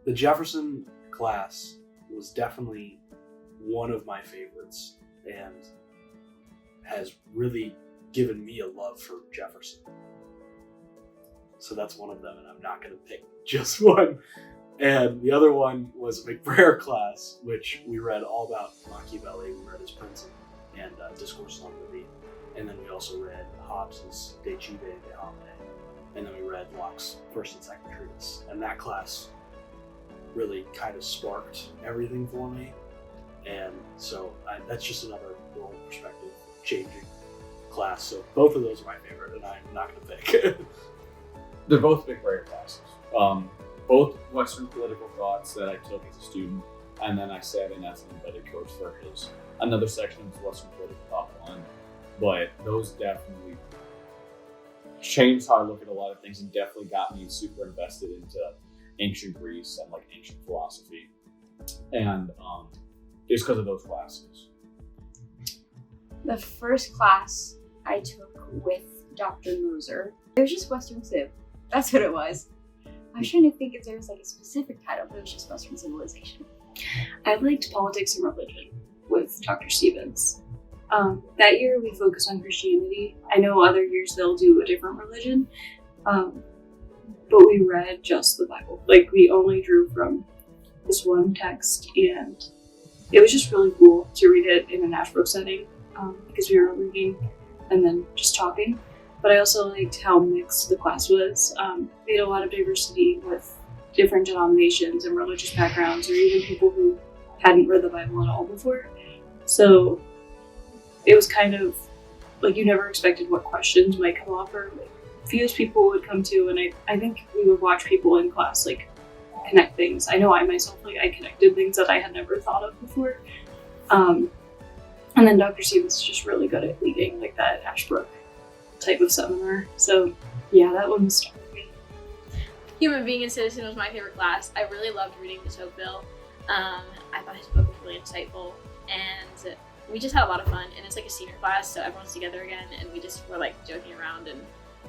The Jefferson class was definitely one of my favorites and has really given me a love for Jefferson. So that's one of them, and I'm not going to pick just one. And the other one was a McBrayer class, which we read all about Machiavelli. We read his Principe and Discourse on Liberty. And then we also read Hobbes's De Cive de Homine. And then we read Locke's First and Second Treatise. And that class really kind of sparked everything for me. And so that's just another little perspective changing class. So both of those are my favorite, and I'm not going to pick. They're both McBrayer classes. Both Western political thoughts that I took as a student, and then I sat in as an embedded coach for another section of Western political thought one. But those definitely changed how I look at a lot of things, and definitely got me super invested into ancient Greece and like ancient philosophy. And it's because of those classes. The first class I took with Dr. Moser, it was just Western Civ. That's what it was. I was trying to think if there was like a specific title, but it was just Western Civilization. I liked politics and religion with Dr. Stevens. That year we focused on Christianity. I know other years they'll do a different religion, but we read just the Bible. Like, we only drew from this one text, and it was just really cool to read it in an Ashbrook setting, because we were reading and then just talking. But I also liked how mixed the class was. We had a lot of diversity with different denominations and religious backgrounds, or even people who hadn't read the Bible at all before. So it was kind of like you never expected what questions might come up, or like views people would come to. And I think we would watch people in class like connect things. I know I myself, like, I connected things that I had never thought of before. And then Dr. Stevens is just really good at leading like that Ashbrook type of seminar. So yeah, that one was tough for me. Human Being and Citizen was my favorite class. I really loved reading the Tocqueville. I thought his book was really insightful, and we just had a lot of fun. And it's like a senior class, so everyone's together again, and we just were like joking around, and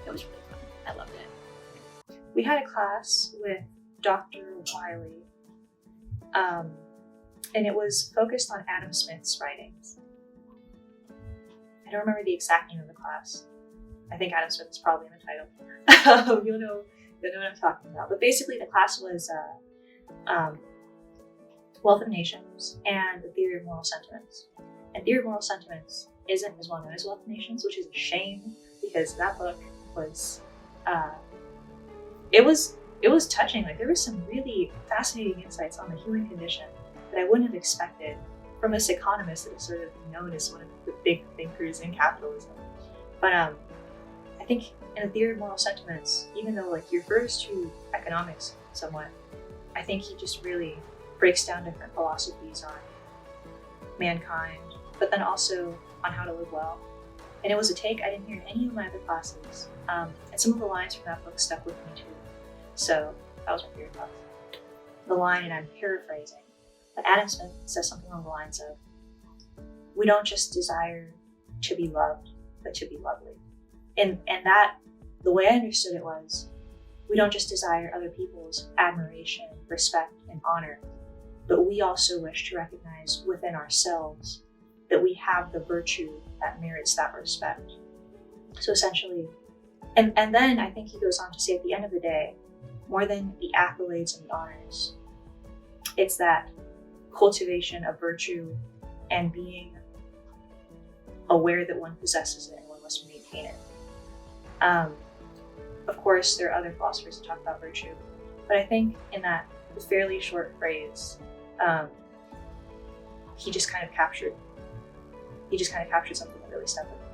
it was really fun. I loved it. We had a class with Dr. Wiley, and it was focused on Adam Smith's writings. I don't remember the exact name of the class. I think Adam Smith is probably in the title. You'll know what I'm talking about. But basically the class was Wealth of Nations and the Theory of Moral Sentiments. And Theory of Moral Sentiments isn't as well known as Wealth of Nations, which is a shame, because that book was, it was touching. Like, there were some really fascinating insights on the human condition that I wouldn't have expected from this economist that is sort of known as one of the big thinkers in capitalism. But I think in the Theory of Moral Sentiments, even though like he refers to economics somewhat, I think he just really breaks down different philosophies on mankind, but then also on how to live well. And it was a take I didn't hear in any of my other classes. And some of the lines from that book stuck with me too. So that was my favorite class. The line, and I'm paraphrasing, but Adam Smith says something along the lines of, "We don't just desire to be loved, but to be lovely." And that, the way I understood it was, we don't just desire other people's admiration, respect, and honor, but we also wish to recognize within ourselves that we have the virtue that merits that respect. So essentially, and then I think he goes on to say, at the end of the day, more than the accolades and the honors, it's that cultivation of virtue and being aware that one possesses it and one must maintain it. Of course, there are other philosophers that talk about virtue, but I think in that fairly short phrase, he just kind of captured something that really stuck with me.